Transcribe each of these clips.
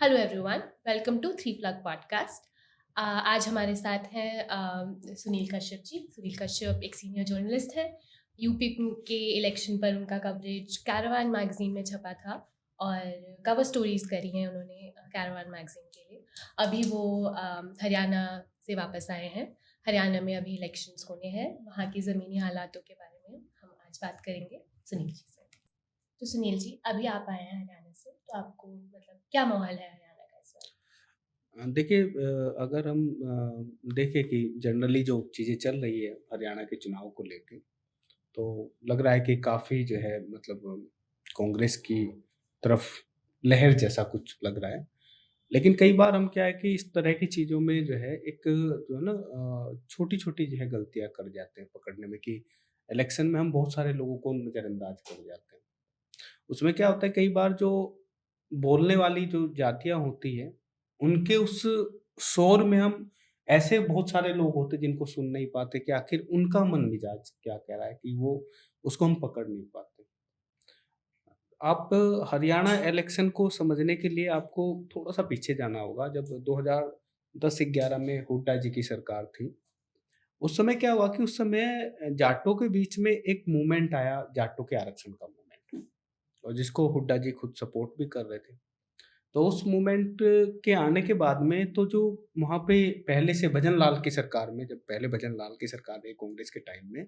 Hello everyone, welcome to three plug podcast. आज हमारे साथ हैं सुनील कश्यप जी। सुनील कश्यप एक सीनियर जर्नलिस्ट हैं। यूपी के इलेक्शन पर उनका कवरेज कैरावान मैगजीन में छपा था और कवर स्टोरीज करी हैं उन्होंने कैरावान मैगजीन के लिए। अभी वो हरियाणा से वापस आए हैं। हरियाणा में अभी इलेक्शंस होने हैं, वहाँ की ज़मीनी हालातों के बारे में हम आज बात करेंगे सुनील जी से। तो सुनील जी, अभी आप आए हैं हरियाणा से, तो आपको मतलब क्या माहौल है हरियाणा का इस वक्त? देखिए, अगर हम देखें कि जनरली जो चीज़ें चल रही है हरियाणा के चुनाव को लेके, तो लग रहा है कि काफ़ी जो है मतलब कांग्रेस की तरफ लहर जैसा कुछ लग रहा है। लेकिन कई बार हम क्या है कि इस तरह की चीज़ों में जो है एक जो है ना छोटी-छोटी जो है गलतियाँ कर जाते हैं पकड़ने में कि इलेक्शन में हम बहुत सारे लोगों को नज़रअंदाज कर जाते हैं। उसमें क्या होता है कई बार जो बोलने वाली जो जातियाँ होती हैं, उनके उस शोर में हम ऐसे बहुत सारे लोग होते हैं जिनको सुन नहीं पाते कि आखिर उनका मन-मिजाज क्या कह रहा है कि वो उसको हम पकड़ नहीं पाते। आप हरियाणा इलेक्शन को समझने के लिए आपको थोड़ा-सा पीछे जाना होगा जब 2010-11 में हुड्डा जी की सरकार थी। उस समय क्या हुआ कि उस समय जाटों के बीच में एक मूवमेंट आया, जाटों के आरक्षण का मूवमेंट। और जिसको हुड्डा जी खुद सपोर्ट भी कर रहे थे। तो उस मूवमेंट के आने के बाद में तो जो वहाँ पे पहले से भजन लाल की सरकार में जब पहले भजन लाल की सरकार रही कांग्रेस के टाइम में,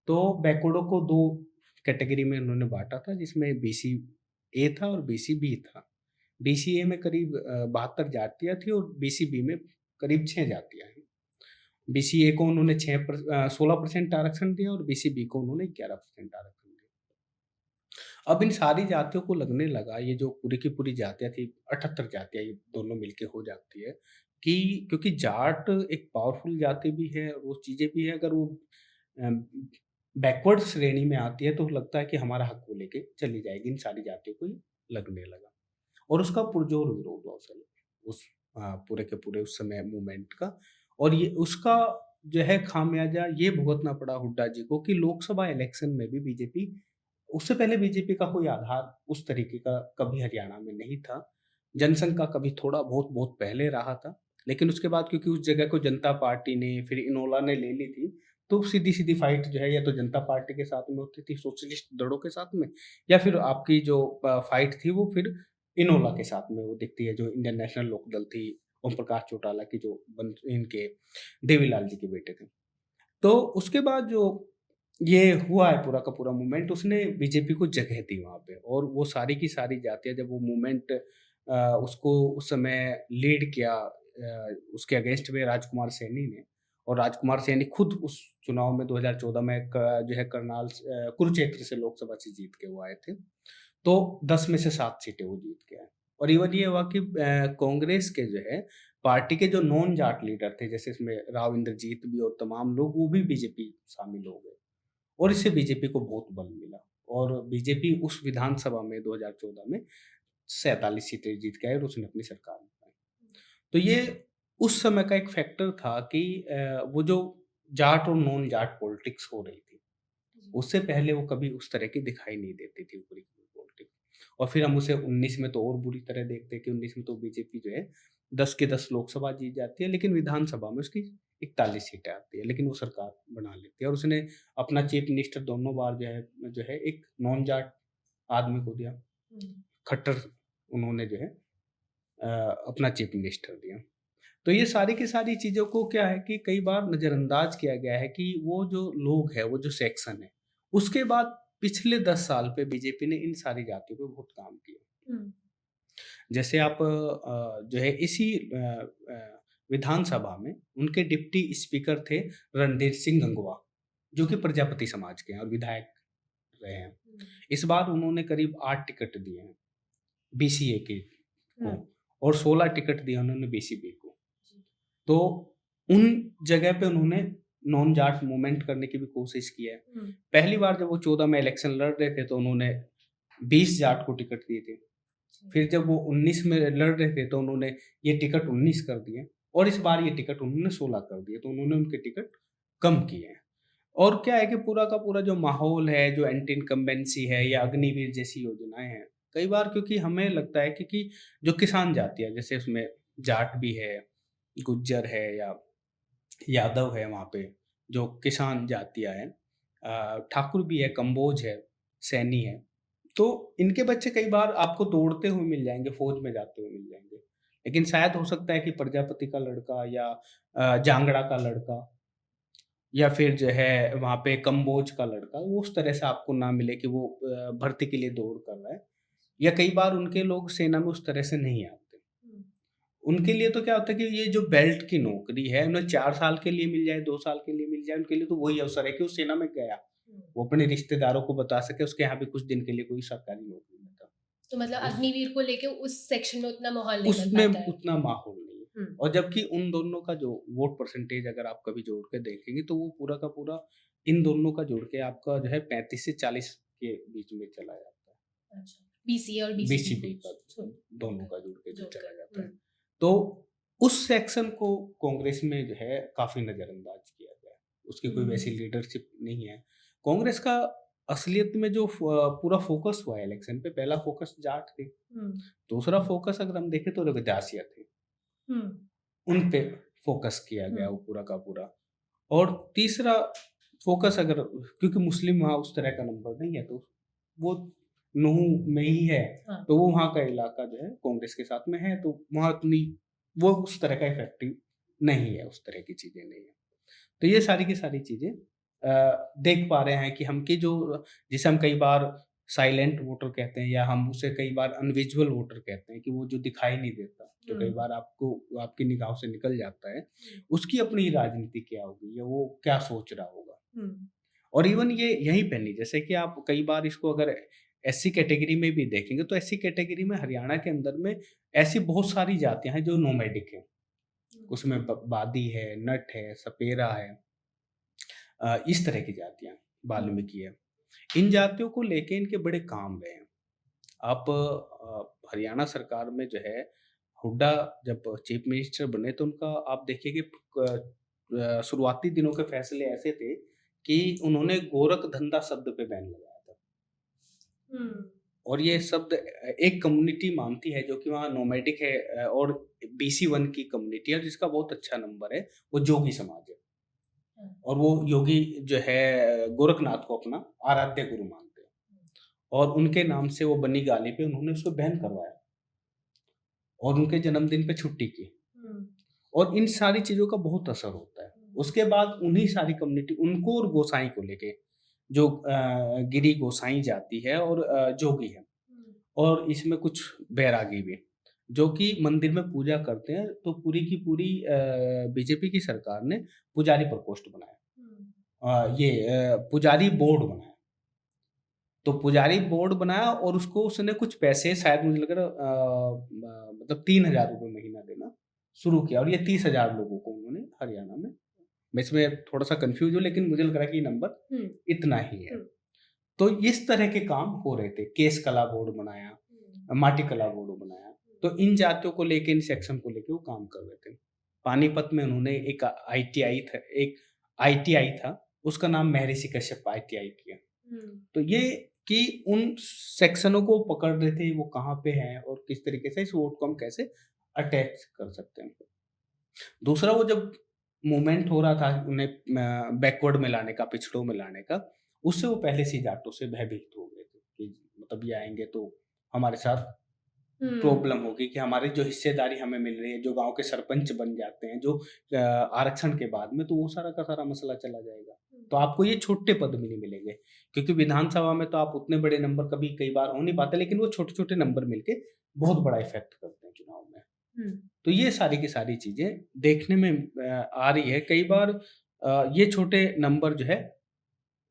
तो बैकवर्डों को 2 कैटेगरी में उन्होंने बाँटा था जिसमें बीसी ए था और बीसी बी था। बीसी ए में करीब 72 जातियाँ थी और बीसी बी में करीब 6 जातियाँ हैं। बीसी ए को उन्होंने 16% आरक्षण दिया और बीसी बी को उन्होंने 11% आरक्षण दिया। अब इन सारी जातियों को लगने लगा ये जो पूरी की पूरी जातियाँ थी 78 जातियाँ ये दोनों मिलके हो जाती है कि क्योंकि जाट एक पावरफुल जाति भी है, वो चीज़ें भी है अगर वो बैकवर्ड श्रेणी में आती है तो लगता है कि हमारा हक वो लेके चली जाएगी, इन सारी जातियों को ये लगने लगा। और उसका पुरजोर विरोध हुआ उस पूरे के पूरे उस समय मूवमेंट का और ये उसका जो है खामियाजा ये भुगतना पड़ा हुड्डा जी को कि लोकसभा इलेक्शन में भी बीजेपी उससे पहले बीजेपी का कोई आधार उस तरीके का कभी हरियाणा में नहीं था। जनसंघ का कभी थोड़ा बहुत बहुत पहले रहा था, लेकिन उसके बाद क्योंकि उस जगह को जनता पार्टी ने फिर इनेलो ने ले ली थी, तो सीधी-सीधी फाइट जो है या तो जनता पार्टी के साथ में होती थी, सोशलिस्ट दलों के साथ में या फिर आपकी जो फाइट थी वो फिर इनेलो के साथ में वो दिखती है जो इंडियन नेशनल लोकदल थी, ओम प्रकाश चौटाला की जो बन इनके देवीलाल जी के बेटे थे। तो उसके बाद जो ये हुआ है पूरा का पूरा मूवमेंट उसने बीजेपी को जगह दी वहाँ पे और वो सारी की सारी जातियाँ जब वो मूवमेंट उसको उस समय लीड किया उसके अगेंस्ट में राजकुमार सैनी ने और राजकुमार सैनी खुद उस चुनाव में 2014 में जो है कुरुक्षेत्र से लोकसभा से जीत के वो आए थे। तो 10 में से 7 सीटें वो जीत के आए और इवन ये हुआ कि कांग्रेस के जो है पार्टी के जो नॉन जाट लीडर थे जैसे इसमें राव इंद्रजीत भी और तमाम लोग वो भी बीजेपी शामिल हो गए और इससे बीजेपी को बहुत बल मिला और बीजेपी उस विधानसभा में 2014 में 47 सीटें जीत के आई और उसने अपनी सरकार बनाई। तो ये उस समय का एक फैक्टर था कि वो जो जाट और नॉन जाट पॉलिटिक्स हो रही थी, जी। उससे पहले वो कभी उस तरह की दिखाई नहीं देती थी पूरी की पूरी पॉलिटिक्स। और फिर हम उसे 19 में तो और बुरी तरह देखते हैं कि 19 में तो बीजेपी जो है 10 के 10 लोकसभा जीत जाती है, लेकिन विधानसभा में उसकी 41 सीटें आती है, लेकिन वो सरकार बना लेती है और उसने अपना चीफ मिनिस्टर दोनों बार जो है एक नॉन जाट आदमी को दिया। हुँ। खट्टर उन्होंने जो है अपना चीफ मिनिस्टर दिया। तो ये सारी की सारी चीज़ों को क्या है कि कई बार नज़रअंदाज किया गया है कि वो जो लोग हैं, वो जो सेक्शन है, उसके बाद पिछले 10 साल पे बीजेपी ने इन सारी जातियों पे बहुत काम किया। हुँ। जैसे आप जो है इसी विधानसभा में उनके डिप्टी स्पीकर थे रणधीर सिंह गंगवा, जो कि प्रजापति समाज के हैं और विधायक रहे हैं। हुँ। इस बार उन्होंने करीब 8 टिकट दिए हैं बीसीए के को हुँ। और 16 टिकट दिए उन्होंने बीसीबी को। जी। तो उन जगह पे उन्होंने नॉन जाट मूवमेंट करने की भी कोशिश की है। हुँ। पहली बार जब वो 14 में इलेक्शन लड़ रहे थे तो उन्होंने 20 जाट को टिकट दिए थे। जी। फिर जब वो 19 में लड़ रहे थे तो उन्होंने ये टिकट 19 कर दिए और इस बार ये टिकट उन्होंने 16 कर दिए, तो उन्होंने उनके टिकट कम किए हैं। और क्या है कि पूरा का पूरा जो माहौल है, जो एंटी इनकम्बेंसी है या अग्निवीर जैसी योजनाएँ हैं, कई बार क्योंकि हमें लगता है कि जो किसान जाति है, जैसे उसमें जाट भी है, गुज्जर है या यादव है वहाँ पे, जो किसान जातियाँ हैं, ठाकुर भी है, कंबोज है, सैनी है। तो इनके बच्चे कई बार आपको दौड़ते हुए मिल जाएँगे, फ़ौज में जाते हुए मिल जाएँगे। लेकिन शायद हो सकता है कि प्रजापति का लड़का या जांगड़ा का लड़का या फिर जो है वहाँ पे कंबोज का लड़का, वो उस तरह से आपको ना मिले कि वो भर्ती के लिए दौड़ कर रहा है, या कई बार उनके लोग सेना में उस तरह से नहीं आते। हुँ, उनके लिए तो क्या होता है कि ये जो बेल्ट की नौकरी है, उन्हें 4 साल के लिए मिल जाए, 2 साल के लिए मिल जाए, उनके लिए तो वही अवसर है कि वो सेना में गया। हुँ। वो अपने रिश्तेदारों को बता सके उसके यहाँ भी कुछ दिन के लिए कोई सरकारी नौकरी में था। तो मतलब उस अग्निवीर को लेके उस सेक्शन में उतना माहौल नहीं बन उसमें पाता है। उतना माहौल नहीं है। हुँ, और जबकि उन दोनों का जो वोट परसेंटेज अगर आप कभी जोड़ के देखेंगे तो वो पूरा का पूरा इन दोनों का जोड़ के आपका जो है 35 से 40 के बीच में चला जाता है। अच्छा। बीसीए और बीसीबी बीसीबी को का छो दोनों का जोड़ के जो चला जोड़कर। जाता है। तो उस सेक्शन को कांग्रेस में जो है काफ़ी नज़रअंदाज किया गया है। उसकी कोई वैसी हुँ, लीडरशिप नहीं है। कांग्रेस का असलियत में जो पूरा फ़ोकस हुआ है इलेक्शन पे, पहला फ़ोकस जाट थे, हुँ, दूसरा फ़ोकस अगर हम देखें तो रविदासिया थे। हुँ, उन पे फ़ोकस किया हुँ, गया वो पूरा का पूरा। और तीसरा फ़ोकस अगर, क्योंकि मुस्लिम वहाँ उस तरह का नंबर नहीं है, तो वो नूह में ही है, हाँ। तो वो वहाँ का इलाका जो है कांग्रेस के साथ में है, तो वहाँ उतनी वो उस तरह का इफ़ेक्टिव नहीं है, उस तरह की चीज़ें नहीं है। तो ये सारी की सारी चीज़ें देख पा रहे हैं कि हम कि जो जिसे हम कई बार साइलेंट वोटर कहते हैं या हम उसे कई बार अनविजुअल वोटर कहते हैं कि वो जो दिखाई नहीं देता, जो कई हुँ, बार आपको आपकी निगाहों से निकल जाता है, हुँ, उसकी अपनी राजनीति क्या होगी या वो क्या सोच रहा होगा। हुँ, और इवन ये यहीं पे नहीं, जैसे कि आप कई बार इसको अगर एससी कैटेगरी में भी देखेंगे तो एससी कैटेगरी में हरियाणा के अंदर में ऐसी बहुत सारी जातियाँ हैं जो नोमैडिक हैं। हुँ, उसमें बादी है, नट है, सपेरा है, इस तरह की जातियाँ, हुँ, वाल्मीकि है। इन जातियों को लेके इनके बड़े काम रहे हैं। आप हरियाणा सरकार में जो है हुड्डा जब चीफ मिनिस्टर बने तो उनका आप देखिए कि शुरुआती दिनों के फैसले ऐसे थे कि उन्होंने गोरख धंधा शब्द पे बैन लगाया था। हुँ, और ये शब्द एक कम्युनिटी मानती है जो कि वहाँ नोमैडिक है, और बीसी 1 की कम्युनिटी है जिसका बहुत अच्छा नंबर है, वो जोगी समाज है। हाँ, और वो योगी जो है गोरखनाथ को अपना आराध्य गुरु मानते हैं। और उनके नाम से वो बनी गाली पे उन्होंने उसको बैन करवाया और उनके जन्मदिन पे छुट्टी की। हुँ, और इन सारी चीज़ों का बहुत असर होता है। हुँ, उसके बाद उन्हीं सारी कम्युनिटी उनको और गोसाई को लेके जो गिरी गोसाई जाति है और जोगी है हुँ, और इसमें कुछ बैरागी भी, जो कि मंदिर में पूजा करते हैं, तो पूरी की पूरी बीजेपी की सरकार ने पुजारी प्रकोष्ठ बनाया। हुँ, पुजारी बोर्ड बनाया। तो पुजारी बोर्ड बनाया और उसको उसने कुछ पैसे शायद मुझे लग रहा मतलब 3,000 रुपए महीना देना शुरू किया और ये 30,000 लोगों को उन्होंने हरियाणा में, मैं इसमें थोड़ा-सा कन्फ्यूज़ हूँ लेकिन मुझे लग रहा है कि ये नंबर हुँ, इतना ही है। हुँ, तो इस तरह के काम हो रहे थे। केश कला बोर्ड बनाया, हुँ, माटी कला बोर्ड बनाया। तो इन जातियों को लेके, इन सेक्शन को लेके वो काम कर रहे थे। पानीपत में उन्होंने एक आईटीआई था, उसका नाम महर्षि कश्यप आईटीआई किया। हुँ, तो ये कि उन सेक्शनों को पकड़ रहे थे, वो कहाँ पे हैं और किस तरीके से इस वोट को हम कैसे अटैच कर सकते हैं। दूसरा वो जब मूवमेंट हो रहा था उन्हें बैकवर्ड में लाने का, पिछड़ों में लाने का, उससे वो पहले से ही जाटों से भयभीत हो गए थे कि मतलब ये आएँगे तो हमारे साथ हुँ, प्रॉब्लम होगी कि हमारी जो हिस्सेदारी हमें मिल रही है, जो गाँव के सरपंच बन जाते हैं, जो आरक्षण के बाद में, तो वो सारा का सारा मसला चला जाएगा। तो आपको ये छोटे पद भी नहीं मिलेंगे, क्योंकि विधानसभा में तो आप उतने बड़े नंबर कभी कई बार हो नहीं पाते, लेकिन वो छोटे-छोटे नंबर मिलके बहुत बड़ा इफ़ेक्ट करते हैं चुनाव में। हुँ, तो ये सारी की सारी चीज़ें देखने में आ रही है। कई बार ये छोटे नंबर जो है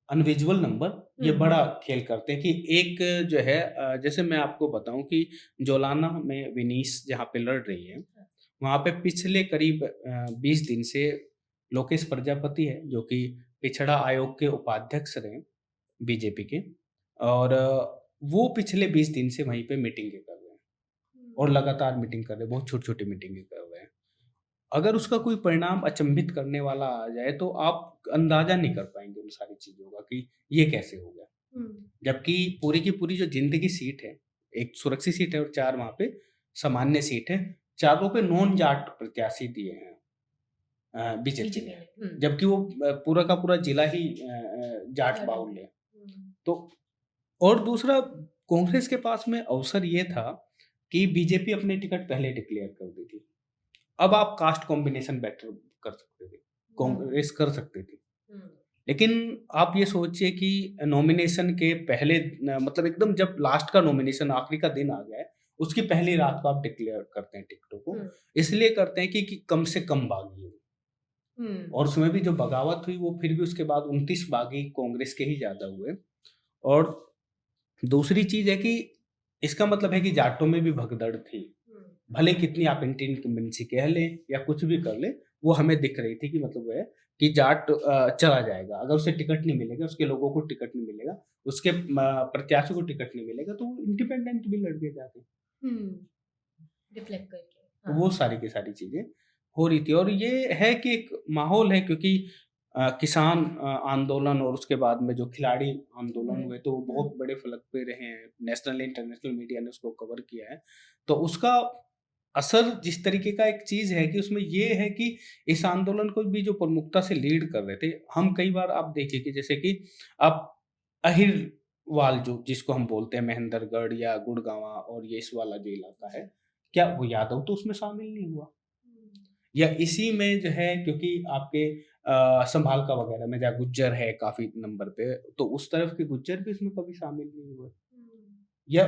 अनविजुअल नंबर ये हुँ, बड़ा खेल करते हैं कि एक जो है जैसे मैं आपको बताऊँ कि जोलाना में विनीश जहाँ पे लड़ रही है, वहाँ पे पिछले करीब 20 दिन से लोकेश प्रजापति है, जो कि पिछड़ा आयोग के उपाध्यक्ष रहे बीजेपी के, और वो पिछले 20 दिन से वहीं पे मीटिंगें कर रहे हैं हुँ, और लगातार मीटिंग कर रहे हैं, बहुत छोटी-छोटी मीटिंगें कर रहे हैं। अगर उसका कोई परिणाम अचंभित करने वाला आ जाए, तो आप अंदाज़ा नहीं कर पाएँगे उन सारी चीज़ों का कि ये कैसे हो गया। हुँ, जबकि पूरी की पूरी जो ज़िंदगी सीट है, एक सुरक्षित सीट है और 4 वहाँ पे सामान्य सीट है। चारों पे नॉन जाट प्रत्याशी दिए हैं बीजेपी बीजेपी ने। ने। जबकि वो पूरा का पूरा जिला ही जाट जाट बाहुल्य है। हम्म, तो और दूसरा, कांग्रेस के पास में अवसर ये था कि बीजेपी अपने टिकट पहले डिक्लेयर कर दी थी। अब आप कास्ट कॉम्बिनेशन बेटर कर सकते थे, कांग्रेस कर सकती थी। हम्म, लेकिन आप ये सोचिए कि नॉमिनेशन के पहले मतलब एकदम जब लास्ट का नॉमिनेशन आखिरी का दिन आ गया है, उसकी पहली रात को आप डिक्लेयर करते हैं टिकटों को। हम्म, इसलिए करते हैं कि कम से कम बागी हो। हम्म, और उसमें भी जो बगावत हुई वो फिर भी उसके बाद 29 बागी कांग्रेस के ही ज़्यादा हुए। और दूसरी चीज़ है कि इसका मतलब है कि जाटों में भी भगदड़ थी। हम्म, भले कितनी आप एंटी इनकम्बेंसी कह लें या कुछ भी कर लें, वो हमें दिख रही थी कि मतलब वो है कि जाट चला जाएगा। अगर उसे टिकट नहीं मिलेगा, उसके लोगों को टिकट नहीं मिलेगा, उसके प्रत्याशी को टिकट नहीं मिलेगा, तो वो इंडिपेंडेंट भी लड़ के जाते। रिफ्लेक्ट करके। तो हाँ। वो सारी की सारी चीज़ें हो रही थी और ये है कि एक माहौल है क्योंकि किसान आंदोलन और उसके बाद में जो खिलाड़ी आंदोलन हुए तो वो बहुत बड़े फलक पे रहे हैं। नेशनल इंटरनेशनल मीडिया ने उसको कवर किया है। तो उसका असर जिस तरीके का एक चीज़ है कि उसमें ये है कि इस आंदोलन को भी जो प्रमुखता से लीड कर रहे थे, हम कई बार आप देखिए कि जैसे कि आप अहिरवाल जो जिसको हम बोलते हैं महेंद्रगढ़ या गुड़गांवा और ये इस वाला जो इलाका है, क्या वो यादव तो उसमें शामिल नहीं हुआ? या इसी में जो है क्योंकि आपके संभालका वगैरह में जहाँ गुज्जर है काफ़ी नंबर पे, तो उस तरफ के गुज्जर भी इसमें कभी शामिल नहीं हुए। या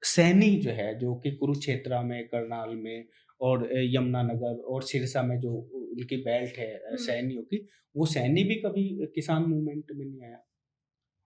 सैनी जो है, जो कि कुरुक्षेत्रा में, करनाल में और यमुनानगर और सिरसा में जो उनकी बेल्ट है सैनियों की, वो सैनी भी कभी किसान मूवमेंट में नहीं आया।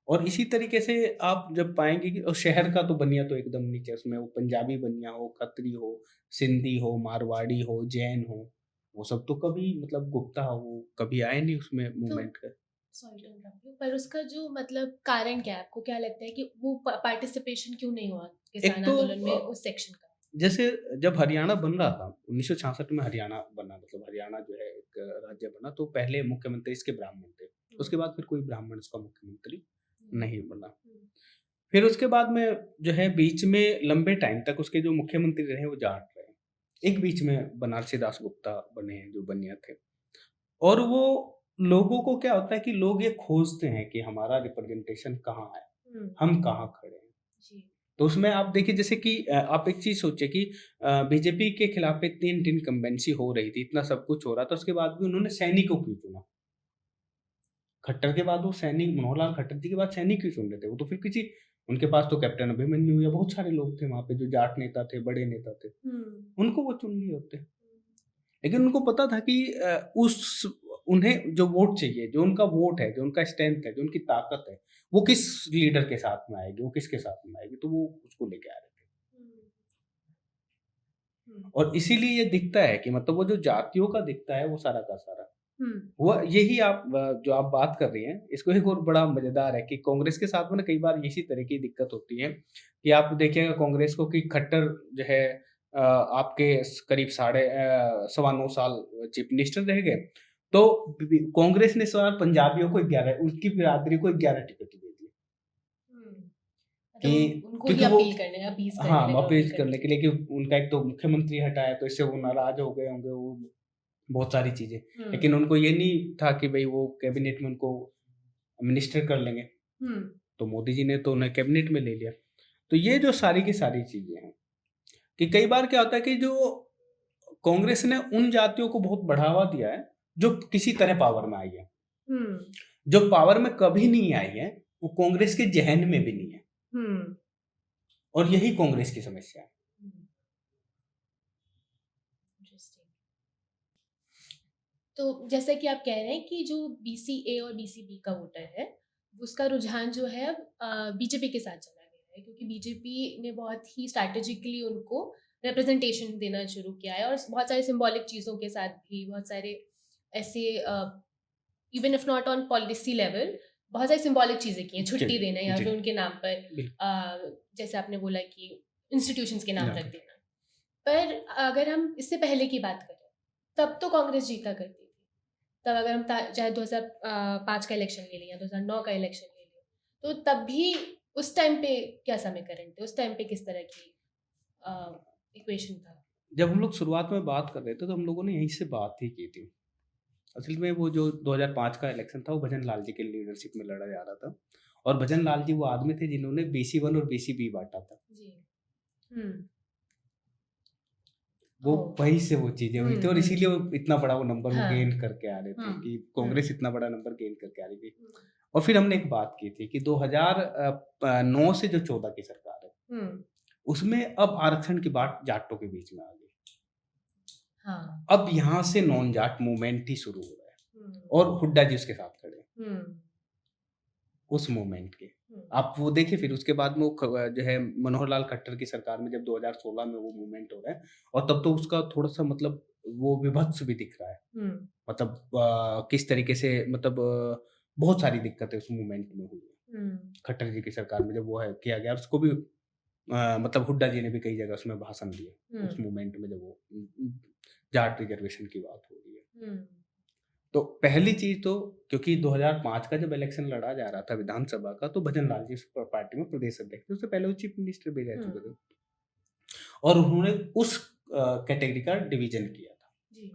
और इसी तरीके से आप जब पाएँगे कि और शहर का तो बनिया तो एकदम नीचे, उसमें वो पंजाबी बनिया हो, खत्री हो, सिंधी हो, मारवाड़ी हो, जैन हो, वो सब तो कभी मतलब गुप्ता हो, वो कभी आए नहीं उसमें तो मूवमेंट का। सॉरी टू इंटरप्ट यू, पर उसका जो मतलब कारण क्या है? आपको क्या लगता है कि वो पार्टिसिपेशन क्यों नहीं हुआ एक किसान तो आंदोलन में उस सेक्शन का? जैसे जब हरियाणा बन रहा था, 1966 में हरियाणा बना, मतलब हरियाणा जो है एक राज्य बना, तो पहले मुख्यमंत्री इसके ब्राह्मण थे। उसके बाद फिर कोई ब्राह्मण इसका मुख्यमंत्री नहीं बना। फिर उसके बाद में जो है बीच में लंबे टाइम तक उसके जो मुख्यमंत्री रहे वो जाट रहे। एक बीच में बनारसी दास गुप्ता बने हैं जो बनिया थे। और वो लोगों को क्या होता है कि लोग ये खोजते हैं कि हमारा रिप्रेजेंटेशन कहाँ है, हम कहाँ खड़े हैं। जी। तो उसमें आप देखिए जैसे कि आप एक चीज़ सोचिए कि बीजेपी के खिलाफ इतनी इनकम्बेंसी हो रही थी, इतना सब कुछ हो रहा था, उसके बाद भी उन्होंने सैनी को क्यों चुना? खट्टर के बाद वो सैनी, मनोहर लाल खट्टर जी के बाद सैनी क्यों चुन रहे थे? वो तो फिर किसी, उनके पास तो कैप्टन अभिमन्यु या बहुत सारे लोग थे वहाँ पे जो जाट नेता थे, बड़े नेता थे। उनको वो चुन लिए होते। लेकिन उनको पता था कि उन्हें जो वोट चाहिए, जो उनका वोट है, जो उनका स्ट्रेंथ है, जो उनकी ताकत है, वो किस लीडर के साथ में आएगी, वो किसके साथ में आएगी, तो वो उसको लेके आ रहे थे। और इसीलिए ये दिखता है कि मतलब वो जो जातियों का दिखता है वो सारा का सारा, वो यही आप जो आप बात कर रही हैं, इसको एक और बड़ा मज़ेदार है कि कांग्रेस के साथ में ना कई बार इसी तरह की दिक्कत होती है कि आप देखिएगा कांग्रेस को कि खट्टर जो है आपके करीब सवा 9 साल चीफ मिनिस्टर रह गए। तो कांग्रेस ने इस बार पंजाबियों को 11, उनकी बिरादरी को 11 टिकट दे दिए कि मतलब उनको ही क्योंकि वो, अपील करने, अपीस करने हाँ, लगा, अपील अपील करने करने के के लिए। लिए कि उनका एक तो मुख्यमंत्री हटाया तो इससे वो नाराज़ हो गए होंगे, वो बहुत सारी चीज़ें। लेकिन उनको ये नहीं था कि भई वो कैबिनेट में उनको मिनिस्टर कर लेंगे, तो मोदी जी ने तो उन्हें कैबिनेट में ले लिया। तो ये जो सारी की सारी चीज़ें हैं, कि कई बार क्या होता है कि जो कांग्रेस ने उन जातियों को बहुत बढ़ावा दिया है, जो किसी तरह पावर में आई है। जो पावर में कभी नहीं आई है, वो कांग्रेस के ज़हन में भी नहीं है और यही कांग्रेस की समस्या है। इंटरेस्टिंग। तो जैसा कि आप कह रहे हैं कि जो बीसीए और बीसीबी का वोटर है, उसका रुझान जो है बीजेपी के साथ चला गया है, क्योंकि बीजेपी ने बहुत ही स्ट्रैटेजिकली उनको रिप्रेजेंटेशन देना शुरू किया है और बहुत सारे सिंबॉलिक चीज़ों के साथ भी, बहुत सारे ऐसे even if not on policy level, बहुत सारी सिंबॉलिक चीज़ें की हैं, जी, छुट्टी देना या जी, फिर उनके नाम पर बिल्कुल। जैसे आपने बोला कि इंस्टीट्यूशंस के नाम ना, रख देना। पर अगर हम इससे पहले की बात करें, तब तो कांग्रेस जीता करती थी। तब अगर हम चाहे 2005 का इलेक्शन ले लें या 2009 का इलेक्शन ले लें, तो तब भी उस टाइम पे क्या समीकरण थे, उस टाइम पे किस तरह की इक्वेशन था? जब हम लोग शुरुआत में बात कर रहे थे तो हम लोगों ने यहीं से बात ही की थी। असल में वो जो 2005 का इलेक्शन था वो भजन लाल जी की लीडरशिप में लड़ा जा रहा था और भजन लाल जी वो आदमी थे जिन्होंने बीसी 1 और बीसी बी बाँटा था। जी। हुँ। वो ओह! वहीं से वो चीज़ें हुई हुँ, थी और हुँ। इसीलिए वो इतना बड़ा वो नंबर वो हाँ। गेन करके आ रहे थे हुँ, कि हुँ, कांग्रेस इतना बड़ा नंबर गेन करके आ रही थी। हुँ, और फिर हमने एक बात की थी कि 2009 से जो 14 की सरकार है, हुँ। उसमें अब आरक्षण की बात जाटों के बीच में आ गई। हाँ। अब यहाँ से नॉन जाट मूवमेंट ही शुरू हो रहा है हुँ, और हुड्डा जी उसके साथ खड़े हैं, हुँ, उस मूवमेंट के। हुँ, आप वो देखिए फिर उसके बाद में वो जो है मनोहर लाल खट्टर की सरकार में जब 2016 में वो मूवमेंट हो रहा है और तब तो उसका थोड़ा-सा मतलब वो विभत्स भी दिख रहा है। हुँ, मतलब किस तरीके से मतलब बहुत सारी दिक्कतें उस मूवमेंट में हुई है। हुँ, खट्टर जी की सरकार में जब वो है किया गया और उसको भी मतलब हुड्डा जी ने भी कई जगह उसमें भाषण दिए, हुँ, उस मूवमेंट में जब वो जाट रिज़र्वेशन की बात हो रही है। हुँ, तो पहली चीज़ तो क्योंकि 2005 का जब इलेक्शन लड़ा जा रहा था विधानसभा का तो भजन लाल जी उस पार्टी में प्रदेश अध्यक्ष थे, उससे पहले वो चीफ मिनिस्टर भी रह हुँ, चुके थे और उन्होंने उस कैटेगरी का डिवीज़न किया था। जी।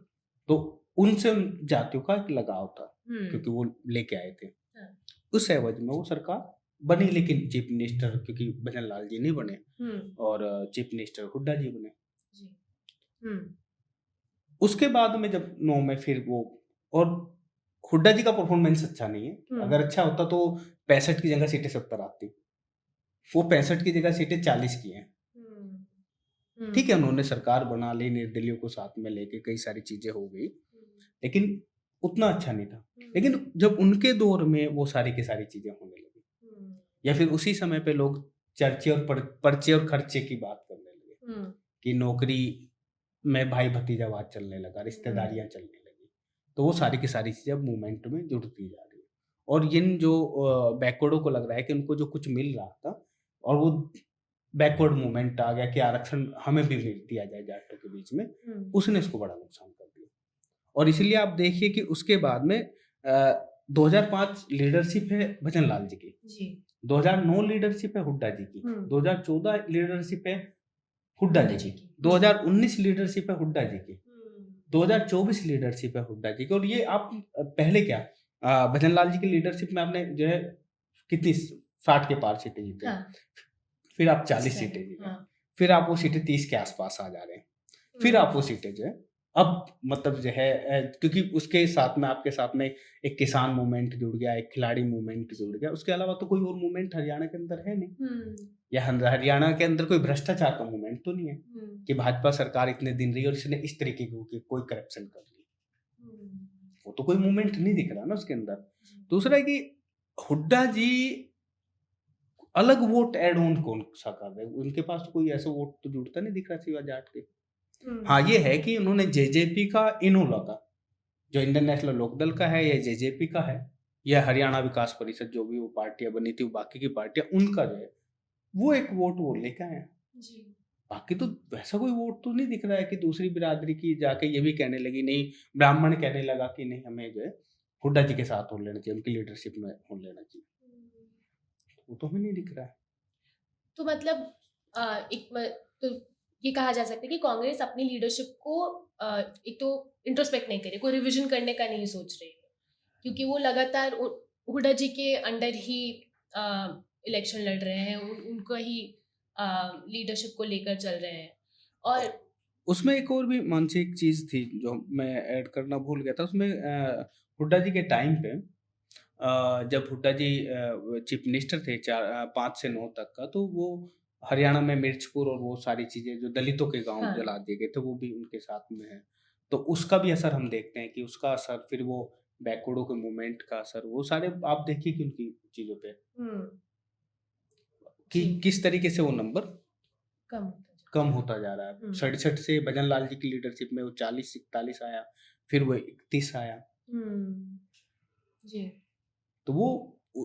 तो उनसे उन जातियों का एक लगाव था, हुँ, क्योंकि वो लेके आए थे। हाँ, उस एवज में वो सरकार बनी लेकिन चीफ मिनिस्टर क्योंकि भजन लाल जी नहीं बने हुँ, और चीफ मिनिस्टर हुड्डा जी बने। जी। हुँ, उसके बाद में जब 9 में फिर वो और हुड्डा जी का परफॉर्मेंस अच्छा नहीं है। हुँ, अगर अच्छा होता तो 65 की जगह सीटें 70 आती। वो 65 की जगह सीटें 40 की हैं। हुँ, हुँ, ठीक है, उन्होंने सरकार बना ली, निर्दलीयों को साथ में लेके कई सारी चीज़ें हो गई, हुँ, लेकिन उतना अच्छा नहीं था। हुँ, लेकिन जब उनके दौर में वो सारी की सारी चीज़ें होने लगी हुँ, या फिर उसी समय पे लोग चर्चे और पर्चे और खर्चे की बात करने लगे हुँ, कि नौकरी में भाई-भतीजावाद चलने लगा, हुँ, रिश्तेदारियाँ चलने लगी। तो वो सारी की सारी चीज़ें अब मूवमेंट में जुड़ती जा रही है। और जिन जो बैकवर्डों को लग रहा है कि उनको जो कुछ मिल रहा था और वो बैकवर्ड मूवमेंट आ गया कि आरक्षण हमें भी मिल दिया जाए जाटों के बीच में, हुँ, उसने इसको बड़ा नुकसान कर दिया। और इसीलिए आप देखिए कि उसके बाद में 2005 लीडरशिप है भजन लाल जी की, जी। 2009 लीडरशिप है हुड्डा जी की, हुँ, 2014 लीडरशिप है हुड्डा हुड्डा जी जी की, की। हुँ, 2019 लीडरशिप है हुड्डा जी की, हुँ, 2024 लीडरशिप है हुड्डा जी की और ये आप पहले क्या भजन लाल जी की लीडरशिप में आपने जो है कितनी 60 के पार सीटें जीते हैं। हाँ, फिर आप उस 40 टाइम सीटें जीते हैं। हाँ। फिर आप वो सीटें 30 के आस-पास आ जा रहे हैं। फिर हुँ, आप वो सीटें जो है अब मतलब जो है क्योंकि उसके साथ में आपके साथ में एक किसान मूवमेंट जुड़ गया, एक खिलाड़ी मूवमेंट जुड़ गया, उसके अलावा तो कोई और मूवमेंट हरियाणा के अंदर है नहीं। हुँ, या हरियाणा के अंदर कोई भ्रष्टाचार का मूवमेंट तो नहीं है हुँ, कि भाजपा सरकार इतने दिन रही और इसने इस तरीके की कोई करप्शन कर ली। हुँ, वो तो कोई मूवमेंट नहीं दिख रहा ना उसके अंदर। जी। दूसरा है कि हुड्डा जी अलग वोट ऐड ऑन कौन-सा कर रहे हैं? उनके पास तो कोई ऐसा वोट तो जुड़ता नहीं दिख रहा सिवा जाट के। हुँ, हाँ, ये है कि उन्होंने जेजेपी का इनेलो का, जो इंडियन नेशनल लोकदल का है या जेजेपी का है या हरियाणा विकास परिषद जो भी वो पार्टियाँ बनी थी, वो बाकी की पार्टियाँ उनका जो है, वो एक वोट वो लेके आए हैं। जी। बाकी तो वैसा कोई वोट तो नहीं दिख रहा है कि दूसरी बिरादरी की जाके ये भी कहने लगी नहीं, ब्राह्मण कहने लगा कि नहीं हमें जो है हुड्डा जी के साथ हो लेना चाहिए, उनकी लीडरशिप में हो लेना चाहिए। हुँ। वो तो हमें नहीं दिख रहा है। तो मतलब एक तो ये कहा जा सकता है कि कांग्रेस अपनी लीडरशिप को एक तो इंट्रोस्पेक्ट नहीं कर रही, कोई रिविजन करने का नहीं सोच रही है, क्योंकि वो लगातार हुड्डा जी के अंडर ही इलेक्शन लड़ रहे हैं, उनको ही लीडरशिप को लेकर चल रहे हैं और उसमें एक और भी मानसिक चीज़ थी जो मैं ऐड करना भूल गया था उसमें हुड्डा जी के टाइम पे जब हुड्डा जी चीफ मिनिस्टर थे 5 से 9 तक का तो वो हरियाणा में मिर्चपुर और वो सारी चीज़ें जो दलितों के गाँव हाँ, जला दिए गए थे वो भी उनके साथ में है। तो उसका भी असर हम देखते हैं कि उसका असर फिर वो बैकवर्डों के मूवमेंट का असर वो सारे आप देखिए कि उनकी चीज़ों पे हुँ, कि जी, किस तरीके से वो नंबर कम होता कम होता जा रहा है। हुँ, 67 से भजन लाल जी की लीडरशिप में वो 40-41 आया, फिर वो 31 आया। हुँ, जी, तो वो उ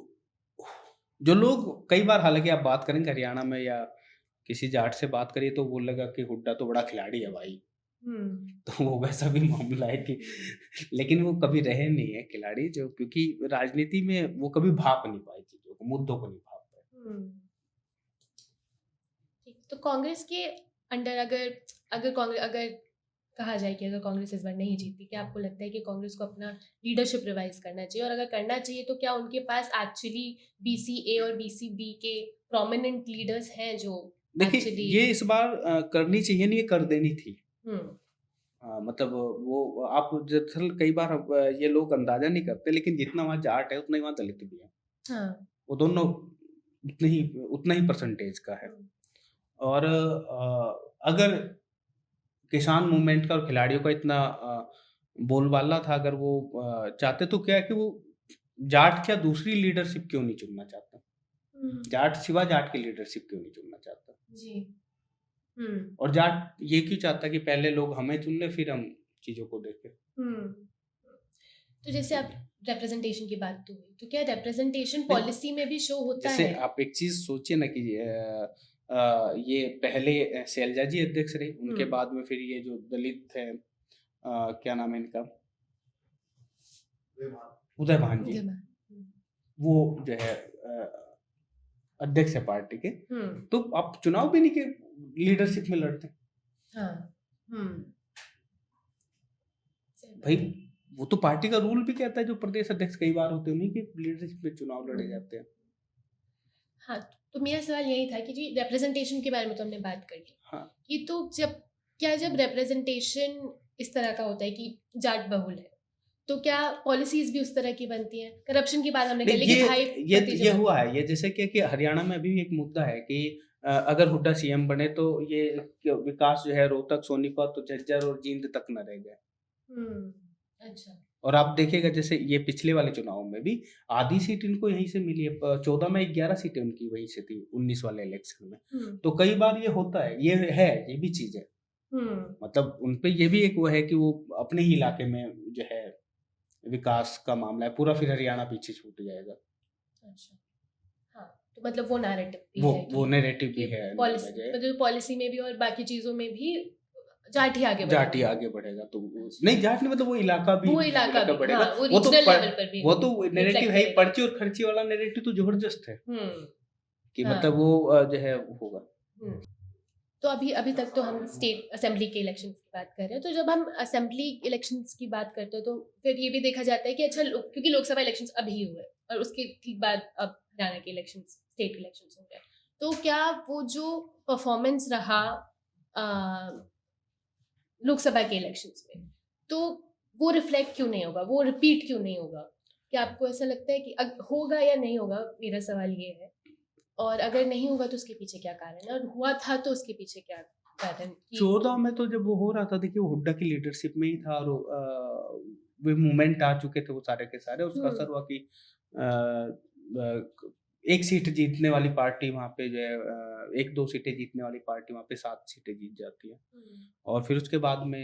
जो लोग कई बार हालाँकि आप बात करेंगे हरियाणा में या किसी जाट से बात करिए तो बोलेगा कि हुड्डा तो बड़ा खिलाड़ी है भाई। हुँ, तो वो वैसा भी मामला है कि लेकिन वो कभी रहे नहीं है खिलाड़ी जो क्योंकि राजनीति में वो कभी भाप नहीं पाए चीज़ों को, मुद्दों को नहीं भाप पाए। ठीक, तो कांग्रेस के अंडर अगर अगर कहा जाए कि अगर कांग्रेस इस बार नहीं जीतती, क्या आपको लगता है कि कांग्रेस को अपना लीडरशिप रिवाइज करना चाहिए, और अगर करना चाहिए तो क्या उनके पास एक्चुअली BCA और BCB के प्रोमिनेंट लीडर्स हैं जो देखिए एक्चुअली। ये इस बार करनी चाहिए नहीं, ये कर देनी थी। हम्म मतलब वो आप दरअसल कई बार ये लोग अंदाजा नहीं करते, लेकिन जितना वहाँ जाट है उतना ही वहाँ दलित भी है। हाँ। वो दोनों उतना ही परसेंटेज का है। और अगर किसान मूवमेंट का और खिलाड़ियों का इतना बोलबाला था, अगर वो चाहते तो क्या है कि वो जाट क्या दूसरी लीडरशिप क्यों नहीं चुनना चाहता? जाट सिवा जाट की लीडरशिप क्यों नहीं चुनना चाहता? जी। और जाट ये क्यों चाहता कि पहले लोग हमें चुन ले फिर हम चीज़ों को देखें? तो जैसे आप रिप्रेजेंटेशन की बात तो हुई, तो क्या रिप्रेजेंटेशन नहीं, पॉलिसी में भी शो होता जैसे है? आप एक चीज़ सोचिए ना कि ये पहले शैलजा जी अध्यक्ष रही, उनके बाद में फिर ये जो दलित है, क्या नाम है इनका? उदय भान जी, वो जो है अध्यक्ष है पार्टी के। तो आप चुनाव भी नहीं के लीडरशिप में लड़ते। हाँ। भाई वो तो पार्टी का रूल भी कहता है, जो प्रदेश अध्यक्ष कई बार होते हैं उन्हीं के लीडरशिप में चुनाव लड़े जाते हैं। हाँ, तो मेरा सवाल यही था कि जी रिप्रेजेंटेशन के बारे में तो हमने बात कर ली। हाँ। कि तो जब रिप्रेजेंटेशन इस तरह का होता है कि जाट बहुल है, तो क्या पॉलिसीज भी उस तरह की बनती हैं? करप्शन की बात हमने कर ली कि भाई ये हुआ है, ये जैसे कि हरियाणा में अभी भी एक मुद्दा है कि अगर हुड्डा सीएम बने तो ये विकास जो है रोहतक, सोनीपत, तो झज्जर और जींद तक न रह गए। अच्छा। और आप देखिएगा जैसे ये पिछले वाले चुनाव में भी आधी सीट इनको यहीं से मिली है। 14 में 11 सीटें उनकी वहीं से थी 19 वाले इलेक्शन में। तो कई बार ये होता है, ये भी चीज है। मतलब उनपे ये भी एक वो है कि वो अपने ही इलाके में जो है विकास का मामला है, पूरा फिर हरियाणा पीछे छूट जाएगा। अच्छा। हाँ, तो मतलब वो नैरेटिव भी वो है वो नैरेटिव भी है मतलब पॉलिसी में भी और बाकी चीजों में भी जाट ही आगे बढ़ेगा। तो नहीं, जाट नहीं, मतलब वो इलाका भी बढ़ेगा। हाँ, वो रीजनल लेवल पर भी वो तो नैरेटिव है, पर्ची और खर्ची वाला नैरेटिव तो जबरदस्त है कि हाँ। मतलब वो जो है होगा। तो अभी तक तो हम स्टेट असेंबली के इलेक्शंस की बात कर रहे हैं, तो जब हम असेंबली इलेक्शंस की बात करते हैं तो फिर ये भी देखा जाता है कि अच्छा क्योंकि लोकसभा इलेक्शंस अभी हुए और उसके ठीक बाद अब हरियाणा के इलेक्शंस, स्टेट इलेक्शंस हो गए, तो क्या वो जो परफॉर्मेंस रहा लोकसभा के इलेक्शंस में, तो वो रिफ्लेक्ट क्यों नहीं होगा, वो रिपीट क्यों नहीं होगा? क्या आपको ऐसा लगता है कि होगा या नहीं होगा? मेरा सवाल ये है। और अगर नहीं होगा तो उसके पीछे क्या कारण है, और हुआ था तो उसके पीछे क्या कारण? 14 में तो जब वो हो रहा था, देखिए वो हुड्डा की लीडरशिप में ही था और वे मूवमेंट आ चुके थे वो सारे के सारे। उसका असर हुआ कि एक सीट जीतने वाली पार्टी वहाँ पे जो है, एक दो सीटें जीतने वाली पार्टी वहाँ पे 7 सीटें जीत जाती है। और फिर उसके बाद में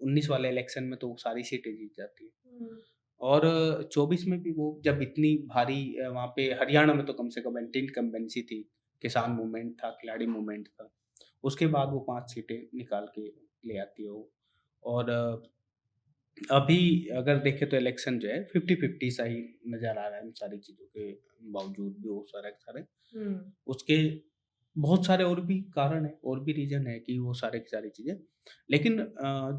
19 वाले इलेक्शन में तो वो सारी सीटें जीत जाती है। और 24 में भी वो जब इतनी भारी वहाँ पे हरियाणा में तो कम से कम एंटी इनकम्बेंसी थी, किसान मूवमेंट था, खिलाड़ी मूवमेंट था। उसके बाद वो 5 सीटें निकाल के ले आती है वो। और अभी अगर देखें तो इलेक्शन जो है 50-50 सा ही नज़र आ रहा है इन सारी चीज़ों के बावजूद भी, वो सारे उसके बहुत सारे और भी कारण हैं, और भी रीज़न है कि वो सारे की सारी चीज़ें। लेकिन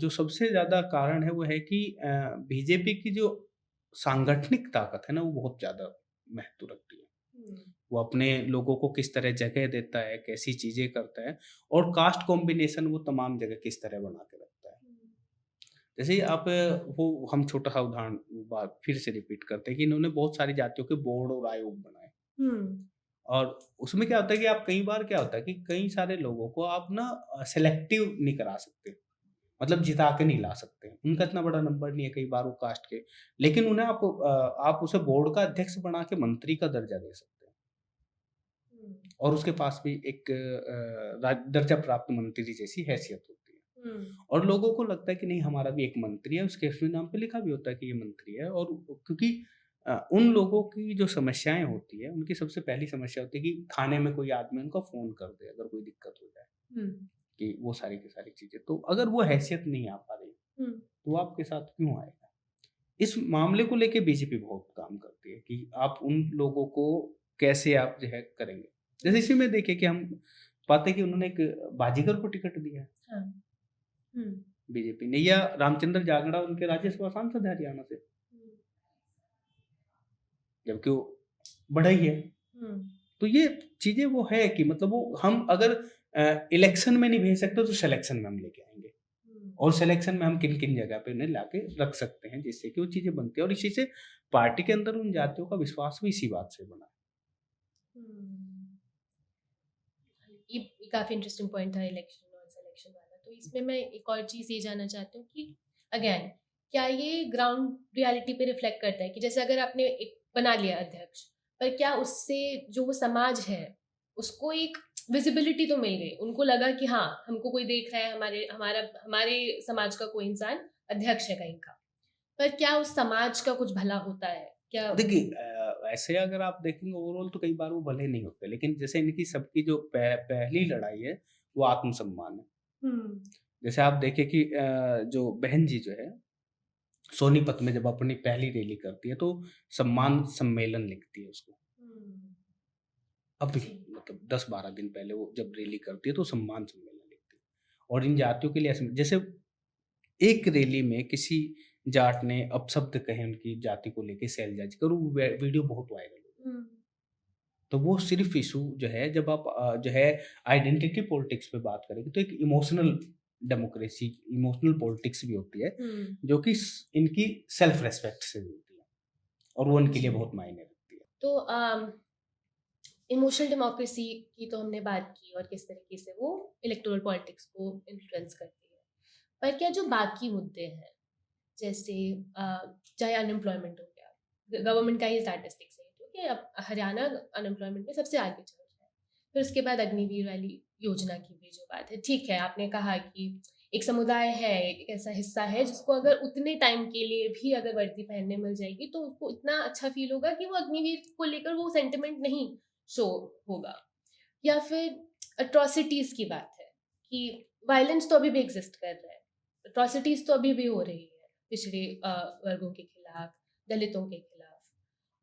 जो सबसे ज़्यादा कारण है वो है कि बीजेपी की जो सांगठनिक ताकत है ना, वो बहुत ज़्यादा महत्व रखती है। वो अपने लोगों को किस तरह जगह देता है, कैसी चीज़ें करता है, और कास्ट कॉम्बिनेशन वो तमाम जगह किस तरह बना के रखता है। जैसे आप वो हम छोटा सा उदाहरण बात फिर से रिपीट करते हैं कि इन्होंने बहुत सारी जातियों के बोर्ड और आयोग बनाए। और उसमें क्या होता है कि आप कई बार क्या होता है कि कई सारे लोगों को आप ना सेलेक्टिव नहीं करा सकते, मतलब जिता के नहीं ला सकते। उनका इतना बड़ा नंबर नहीं है कई बार वो कास्ट के, लेकिन उन्हें आप उसे बोर्ड का अध्यक्ष बना के मंत्री का दर्जा दे सकते हैं, और उसके पास भी एक दर्जा प्राप्त मंत्री जैसी हैसियत होती है। और लोगों को लगता है कि नहीं, हमारा भी एक मंत्री है, उसके उसमें नाम पे लिखा भी होता है कि ये मंत्री है। और क्योंकि उन लोगों की जो समस्याएं होती है, उनकी सबसे पहली समस्या होती है कि थाने में कोई आदमी उनका फ़ोन कर दे अगर कोई दिक्कत हो जाए, कि वो सारी की सारी चीज़ें। तो अगर वो हैसियत नहीं आ पा रही, तो वो आपके साथ क्यों आएगा? इस मामले को लेके बीजेपी बहुत काम करती है कि आप उन लोगों को कैसे आप जो है करेंगे। जैसे इसी में देखिए कि हम पाते हैं कि उन्होंने एक बाजीगर को टिकट दिया है हाँ। हुँ। बीजेपी ने, या रामचंद्र जागड़ा उनके राज्यसभा सांसद है हरियाणा से, हुँ। जबकि वो बढ़ा ही है। हुँ। तो ये चीज़ें वो है कि मतलब वो हम अगर इलेक्शन में नहीं भेज सकते तो सिलेक्शन में हम लेके आएँगे। हुँ। और सिलेक्शन में हम किन-किन जगह पे उन्हें लाके रख सकते हैं जिससे कि वो चीज़ें बनती हैं, और इसी से पार्टी के अंदर उन जातियों का विश्वास भी इसी बात से बना है। हुँ। ये काफ़ी इंटरेस्टिंग पॉइंट था इलेक्शन और सिलेक्शन वाला। तो इसमें मैं एक और चीज़ ये जानना चाहती हूँ कि अगेन क्या ये ग्राउंड रियलिटी पे रिफ्लेक्ट करता है कि जैसे अगर आपने एक बना लिया अध्यक्ष, पर क्या उससे जो वो समाज है, उसको एक विज़िबिलिटी तो मिल गई। उनको लगा कि हाँ, हमको कोई देख रहा है, हमारे समाज का कोई इंसान अध्यक्ष है कहीं का। पर क्या उस समाज का कुछ भला होता है? क्या देखिए ऐसे अगर आप देखेंगे ओवरऑल तो कई बार वो भले नहीं होते, लेकिन जैसे इनकी सबकी जो पहली लड़ाई है वो आत्मसम्मान है। हुँ। जैसे आप देखें कि जो बहन जी जो है सोनीपत में जब अपनी पहली रैली करती है तो सम्मान सम्मेलन लिखती है उसको। हुँ। अभी जी। मतलब 10-12 दिन पहले वो जब रैली करती है तो सम्मान सम्मेलन लिखती है। और इन जातियों के लिए ऐसे जैसे एक रैली में किसी जाट ने अपशब्द कहे उनकी जाति को लेके शैलजा जी का, और वो वीडियो बहुत वायरल हुआ। हुँ। तो वो सिर्फ इशू जो है जब आप जो है आइडेंटिटी पॉलिटिक्स पे बात करेंगे तो एक इमोशनल डेमोक्रेसी, इमोशनल पॉलिटिक्स भी होती है, हुँ। जो कि इनकी सेल्फ रेस्पेक्ट से जुड़ती है, और वो इनके लिए जी। बहुत मायने रखती है। तो इमोशनल डेमोक्रेसी की तो हमने बात की और किस तरीके से वो इलेक्टोरल पॉलिटिक्स को इन्फ्लुएंस करती है। पर क्या जो बाकी मुद्दे हैं, जैसे चाहे अनएम्प्लॉयमेंट हो गया, गवर्नमेंट का ही स्टैटिस्टिक्स है तो कि अब हरियाणा अनएम्प्लॉयमेंट में सबसे आगे चल रहा है। फिर उसके बाद अग्निवीर वाली योजना की भी जो बात है, ठीक है, आपने कहा कि एक समुदाय है, एक ऐसा हिस्सा है जिसको अगर उतने टाइम के लिए भी अगर वर्दी पहनने मिल जाएगी तो उसको इतना अच्छा फील होगा कि वो अग्निवीर को लेकर वो सेंटिमेंट नहीं शो होगा। या फिर अट्रॉसिटीज की बात है कि वायलेंस तो अभी भी एग्जिस्ट कर रहा है, अट्रॉसिटीज तो अभी भी हो रही है पिछड़े वर्गों के खिलाफ, दलितों के खिलाफ।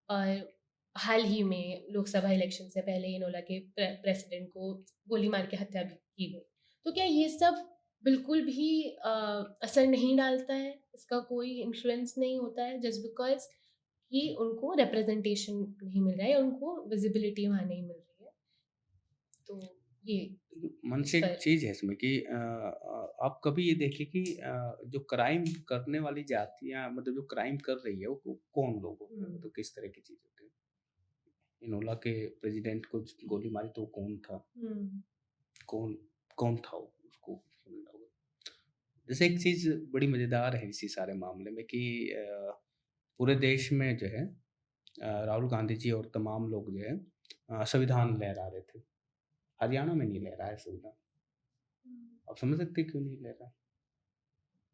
और हाल ही में लोकसभा इलेक्शन से पहले इनोला के प्रेसिडेंट को गोली मार के हत्या भी की गई। तो क्या ये सब बिल्कुल भी असर नहीं डालता है, इसका कोई इन्फ्लुएंस नहीं होता है जस्ट बिकॉज कि उनको रिप्रेजेंटेशन नहीं मिल रहा है, उनको विजिबिलिटी वहाँ नहीं मिल रही है। तो ये मन इस से एक पर चीज़ है इसमें कि आप कभी ये देखिए कि जो क्राइम करने वाली जातियाँ मतलब जो क्राइम कर रही है वो कौन लोग होते हैं, हुँ। मतलब किस तरह की चीज़ होती है। इनोला के प्रेसिडेंट को गोली मारी तो वो कौन था? हुँ। कौन कौन था वो? उसको समझना होगा। जैसे एक चीज़ बड़ी मज़ेदार है इसी सारे मामले में कि पूरे देश में जो है राहुल गांधी जी और तमाम लोग जो है संविधान लहरा रहे थे। हरियाणा में नहीं लहराया है संविधान। हुँ। आप समझ सकते हैं क्यों नहीं लहरा?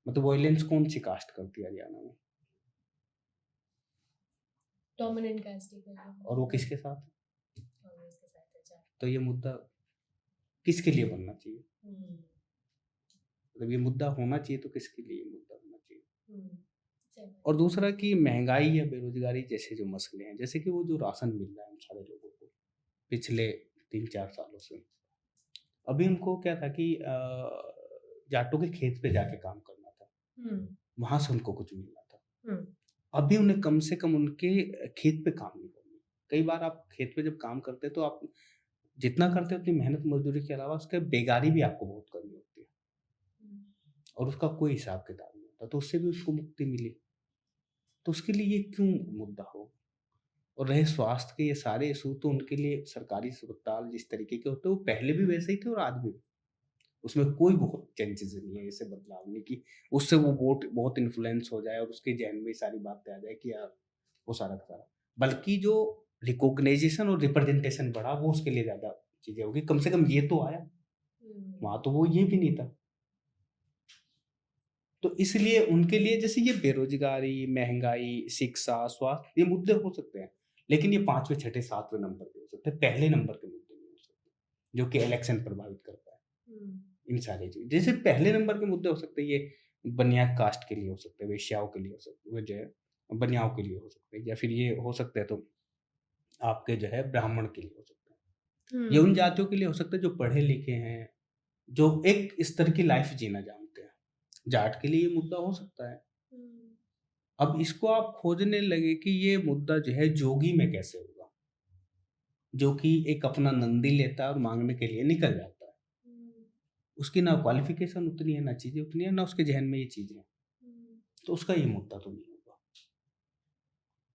मतलब वॉयलेंस कौन-सी कास्ट करती है हरियाणा में? डोमिनेंट कास्ट ही कर रहे और वो हैं, किसके साथ है? कांग्रेस के साथ है चार। तो ये मुद्दा किसके लिए बनना चाहिए? हुँ। मतलब ये मुद्दा होना चाहिए तो किसके लिए ये मुद्दा होना चाहिए? हुँ। सही और बात दूसरा कि महँगाई या बेरोज़गारी जैसे जो मसले हैं, जैसे कि वो जो राशन मिल रहा है हम सारे लोगों को, पिछले 3-4 सालों से। अभी उनको क्या था कि जाटों के खेत पे जाके काम करना था, है। हुँ। वहाँ से उनको कुछ मिलना था। हुँ। अभी उन्हें कम से कम उनके खेत पे काम नहीं करना। कई बार आप खेत पे जब काम करते हैं तो आप जितना करते हो उतनी मेहनत मज़दूरी के अलावा उसके बेगारी भी आपको बहुत करनी होती है, हुँ। और उसका कोई हिसाब-किताब नहीं होता, तो उससे भी उसको मुक्ति मिली। तो उसके लिए ये क्यों मुद्दा हो? और रहे स्वास्थ्य के ये सारे इश्यू तो उनके लिए सरकारी अस्पताल जिस तरीके के होते हैं वो पहले भी वैसे ही थे और आज भी। उसमें कोई बहुत चेंजेज़ नहीं है, ऐसे बदलाव नहीं कि उससे वो वोट बहुत इन्फ्लुएंस हो जाए और उसके ज़हन में ये सारी बातें आ जाए कि यार वो सारा का सारा। बल्कि जो रिकॉग्नाइज़ेशन और रिप्रेजेंटेशन बढ़ा वो उसके लिए ज़्यादा चीज़ें होगी, कम से कम ये तो आया, हुँ। वहाँ तो वो ये भी नहीं था। तो इसलिए उनके लिए जैसे ये बेरोज़गारी, महँगाई, शिक्षा, स्वास्थ्य ये मुद्दे हो सकते हैं, लेकिन ये 5वें, छठे, 7वें नंबर पे हो सकते हैं, पहले नंबर के मुद्दे नहीं हो सकते, जो कि इलेक्शन प्रभावित करता है। हुँ। इन सारी चीज़ जैसे पहले नंबर के मुद्दे हो सकते हैं, ये बनिया कास्ट के लिए हो सकते हैं, वेश्याओं के लिए हो सकते हैं, वो जो है बनियाओं के लिए हो सकते हैं, या फिर ये हो सकते हैं तो आपके जो है ब्राह्मण के लिए हो सकता है। ये उन जातियों के लिए हो सकता है जो पढ़े लिखे हैं, जो एक स्तर की लाइफ जीना जानते हैं। जाट के लिए ये मुद्दा हो सकता है। अब इसको आप खोजने लगे कि ये मुद्दा जो है जोगी में कैसे होगा, जो कि एक अपना नंदी लेता है और मांगने के लिए निकल जाता है। उसकी ना क्वालिफिकेशन उतनी है, ना चीजें उतनी है, ना उसके जहन में ये चीजें हैं, तो उसका ये मुद्दा तो नहीं होगा।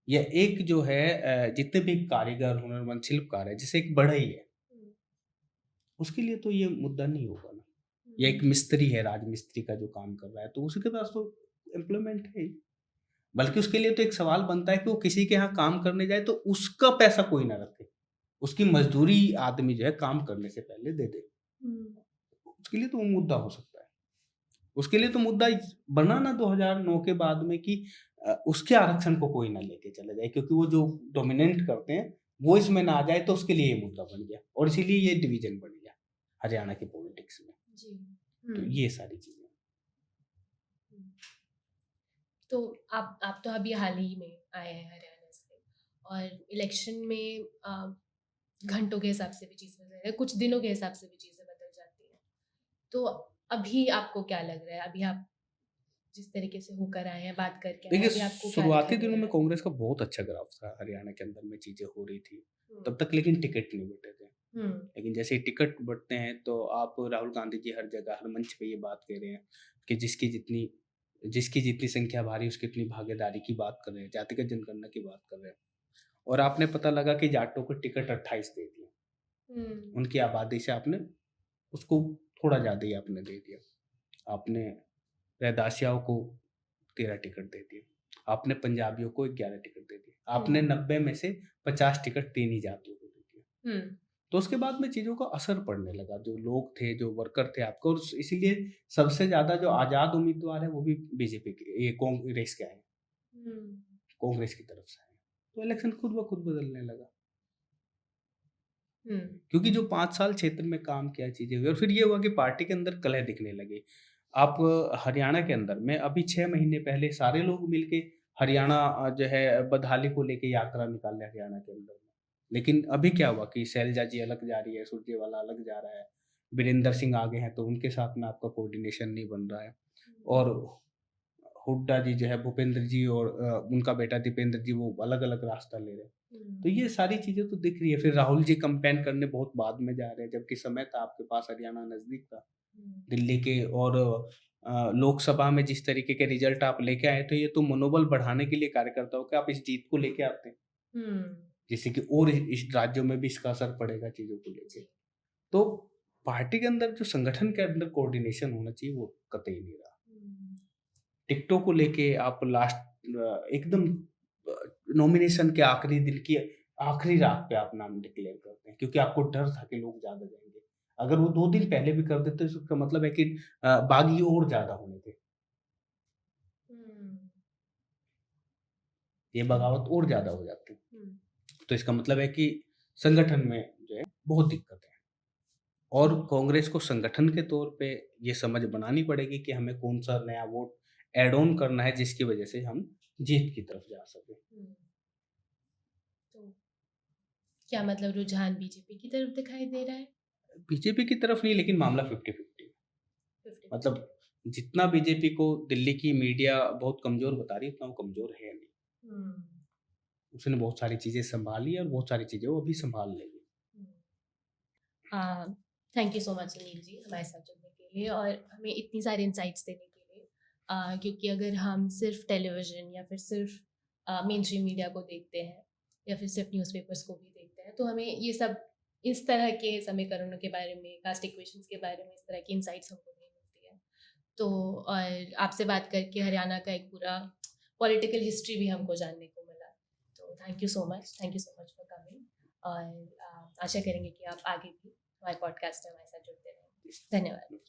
या एक जो है जितने भी कारीगर, हुनरमंद, शिल्पकार है, जैसे एक बढ़ई है, उसके लिए तो ये मुद्दा नहीं होगा ना। या एक मिस्त्री है, राजमिस्त्री का जो काम कर रहा है, तो उसके पास तो एम्प्लॉयमेंट है ही। बल्कि उसके लिए तो एक सवाल बनता है कि वो किसी के यहाँ काम करने जाए तो उसका पैसा कोई ना रखे, उसकी मजदूरी आदमी जो है काम करने से पहले दे दे। उसके लिए तो वो मुद्दा हो सकता है। उसके लिए तो मुद्दा बना ना 2009 के बाद में कि उसके आरक्षण को कोई ना लेके चला जाए, क्योंकि वो जो डोमिनेट करते हैं वो इसमें ना आ जाए, तो उसके लिए ये मुद्दा बन गया और इसीलिए ये डिवीजन बन गया हरियाणा की पॉलिटिक्स में। जी। तो ये सारी चीजें। तो आप तो अभी हाल ही में आए हैं हरियाणा से, और इलेक्शन में घंटों के हिसाब से भी चीज़ बदल है, कुछ दिनों के हिसाब से भी चीज़ें बदल जाती हैं। तो अभी आपको क्या लग रहा है, अभी आप जिस तरीके से होकर आए हैं, बात करके आए हैं, देखिए, अभी आपको क्या शुरुआती दिखाई दे दिनों रहा में है? कांग्रेस का बहुत अच्छा ग्राफ था, हरियाणा के अंदर में चीजें हो रही थी तब तक, लेकिन टिकट नहीं बटे थे। लेकिन जैसे ही टिकट बटते हैं तो आप राहुल गांधी जी हर जगह, हर मंच पे ये बात कह रहे हैं कि जिसकी जितनी संख्या भारी, उसकी इतनी भागीदारी की बात कर रहे हैं, जातिगत जनगणना की बात कर रहे हैं। और आपने पता लगा कि जाटों को टिकट 28 दे दिए, उनकी आबादी से आपने उसको थोड़ा ज्यादा ही आपने दे दिया। आपने रैदासियाओं को 13 टिकट दे दिए, आपने पंजाबियों को 11 टिकट दे दिए, आपने 90 में से 50 टिकट 3 ही जातियों को दे दिए। तो उसके बाद में चीज़ों का असर पड़ने लगा, जो लोग थे, जो वर्कर थे आपको, और इसीलिए सबसे ज़्यादा जो आज़ाद उम्मीदवार है वो भी बीजेपी के, ये कांग्रेस के आए, कांग्रेस की तरफ से आए। तो इलेक्शन खुद ब खुद बदलने लगा, क्योंकि जो 5 साल क्षेत्र में काम किया, चीज़ें हुई, और फिर ये हुआ कि पार्टी के अंदर कलह दिखने लगे। आप हरियाणा के अंदर में अभी 6 महीने पहले सारे लोग मिलके हरियाणा जो है बदहाली को लेके यात्रा निकाले हरियाणा के अंदर में। लेकिन अभी क्या हुआ कि शैलजा जी अलग जा रही है, सुरजेवाला अलग जा रहा है, वीरेंद्र सिंह आगे हैं, तो उनके साथ में आपका कोऑर्डिनेशन नहीं बन रहा है। और हुड्डा जी जो है, भूपेंद्र जी, और उनका बेटा दीपेंद्र जी, वो अलग-अलग रास्ता ले रहे हैं। तो ये सारी चीज़ें तो दिख रही है। फिर राहुल जी कैंपेन करने बहुत बाद में जा रहे हैं, जबकि समय था आपके पास, हरियाणा नज़दीक था दिल्ली के। और लोकसभा में जिस तरीके के रिजल्ट आप लेके आए थे, ये तो मनोबल बढ़ाने के लिए कार्यकर्ताओं के आप इस जीत को लेके आते हैं, जिससे कि और इस राज्यों में भी इसका असर पड़ेगा चीज़ों को लेके। तो पार्टी के अंदर, जो संगठन के अंदर कोऑर्डिनेशन होना चाहिए, वो कतई नहीं रहा। टिकटों को लेके आप लास्ट एकदम नॉमिनेशन के आखिरी दिन की आखिरी रात पे आप नाम डिक्लेयर करते हैं, क्योंकि आपको डर था कि लोग ज़्यादा जाएँगे। अगर वो 2 दिन पहले भी कर देते तो इसका मतलब है कि बागी और ज़्यादा होने थे। ये बगावत और ज़्यादा हो जाती। तो इसका मतलब है कि संगठन में जो है बहुत दिक्कत है। और कांग्रेस को संगठन के तौर पे ये समझ बनानी पड़ेगी कि हमें कौन-सा नया वोट ऐड ऑन करना है, जिसकी वजह से हम जीत की तरफ जा सकें। तो क्या मतलब रुझान बीजेपी की तरफ दिखाई दे रहा है? बीजेपी की तरफ नहीं, लेकिन मामला 50-50 मतलब जितना बीजेपी को दिल्ली की मीडिया बहुत कमज़ोर बता रही है, उतना वो कमज़ोर है नहीं। उसने बहुत सारी चीज़ें सँभाली है और बहुत सारी चीज़ें वो अभी सँभाल लेगी। Thank you so much Sunil ji, हमारे साथ जुड़ने के लिए और हमें इतनी सारी इंसाइट्स देने के लिए। क्योंकि अगर हम सिर्फ टेलीविज़न या फिर सिर्फ मेन स्ट्रीम मीडिया को देखते हैं, या फिर सिर्फ न्यूज़पेपर्स को भी देखते हैं, तो हमें ये सब इस तरह के समीकरणों के बारे में, कास्ट इक्वेशंस के बारे में, इस तरह की इंसाइट्स हमको नहीं मिलती है। तो और आपसे बात करके हरियाणा का एक पूरा पॉलिटिकल हिस्ट्री भी हमको जानने को मिला। तो thank you so much for coming. और आशा करेंगे कि आप आगे भी हमारे पॉडकास्ट में हमारे साथ जुड़ते रहें। धन्यवाद।